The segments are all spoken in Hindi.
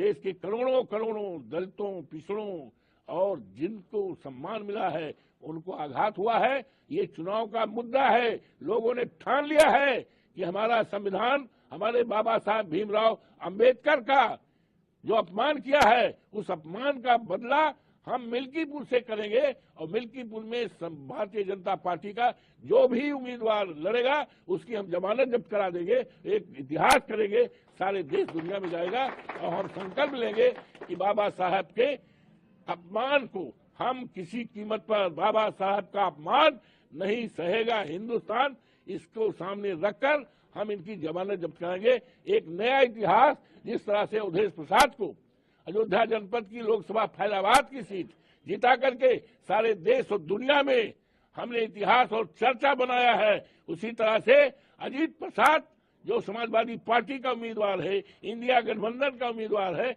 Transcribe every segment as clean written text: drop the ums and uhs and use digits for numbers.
देश के करोड़ों करोड़ों दलितों, पिछड़ों और जिनको सम्मान मिला है उनको आघात हुआ है। ये चुनाव का मुद्दा है। लोगों ने ठान लिया है कि हमारा संविधान, हमारे बाबा साहब भीमराव अंबेडकर का जो अपमान किया है, उस अपमान का बदला हम मिल्कीपुर से करेंगे और मिल्कीपुर में भारतीय जनता पार्टी का जो भी उम्मीदवार लड़ेगा उसकी हम जमानत जब्त करा देंगे। एक इतिहास करेंगे, सारे देश दुनिया में जाएगा और हम संकल्प लेंगे कि बाबा साहब के अपमान को हम किसी कीमत पर, बाबा साहब का अपमान नहीं सहेगा हिंदुस्तान। इसको सामने रखकर हम इनकी जमानत जब्त करेंगे। एक नया इतिहास, जिस तरह से अवधेश प्रसाद को अयोध्या जनपद की लोकसभा फैजाबाद की सीट जिता करके सारे देश और दुनिया में हमने इतिहास और चर्चा बनाया है, उसी तरह से अजीत प्रसाद जो समाजवादी पार्टी का उम्मीदवार है, इंडिया गठबंधन का उम्मीदवार है,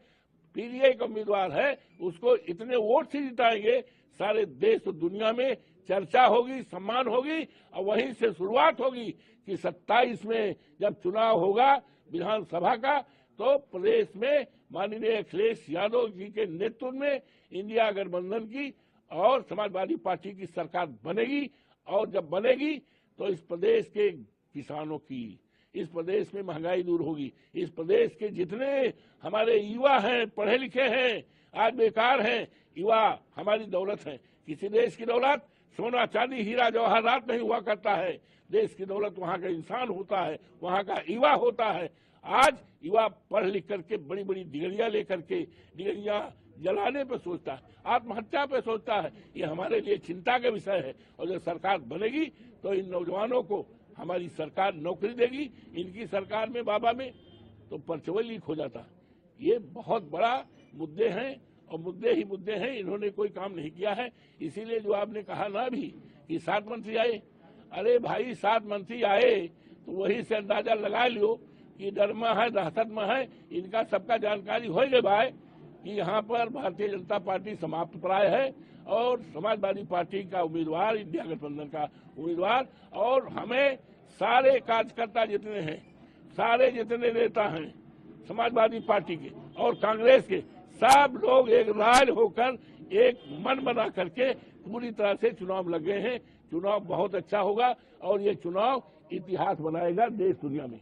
पीडीआई का उम्मीदवार है, उसको इतने वोट से जिताएंगे, सारे देश और दुनिया में चर्चा होगी, सम्मान होगी। और वहीं से शुरुआत होगी कि 27 में जब चुनाव होगा विधानसभा का, तो प्रदेश में माननीय अखिलेश यादव जी के नेतृत्व में इंडिया गठबंधन की और समाजवादी पार्टी की सरकार बनेगी। और जब बनेगी तो इस प्रदेश के किसानों की, इस प्रदेश में महंगाई दूर होगी। इस प्रदेश के जितने हमारे युवा हैं, पढ़े लिखे हैं, आज बेकार हैं, युवा हमारी दौलत है। किसी देश की दौलत सोना चांदी हीरा जवाहरात नहीं हुआ करता है। देश की दौलत वहाँ का इंसान होता है, वहाँ का युवा होता है। आज युवा पढ़ लिख करके बड़ी बड़ी डिग्रियां लेकर के डिग्रियां जलाने पर सोचता है, आत्महत्या पे सोचता है। ये हमारे लिए चिंता का विषय है। और जब सरकार बनेगी तो इन नौजवानों को हमारी सरकार नौकरी देगी। इनकी सरकार में बाबा में तो परचवल लीक हो जाता। ये बहुत बड़ा मुद्दे हैं और मुद्दे ही मुद्दे हैं। इन्होंने कोई काम नहीं किया है। इसीलिए जो आपने कहा ना भी कि 7 मंत्री आए, अरे भाई 7 मंत्री आए तो वही से अंदाजा लगा लियो कि डर में है, दहशत में है। इनका सबका जानकारी हो गए भाई कि यहाँ पर भारतीय जनता पार्टी समाप्त प्राय है और समाजवादी पार्टी का उम्मीदवार, इंडिया गठबंधन का उम्मीदवार। और हमें सारे कार्यकर्ता जितने हैं, सारे जितने नेता हैं समाजवादी पार्टी के और कांग्रेस के, सब लोग एक राज होकर एक मन बना करके पूरी तरह से चुनाव लग गए हैं। चुनाव बहुत अच्छा होगा और ये चुनाव इतिहास बनाएगा देश दुनिया में।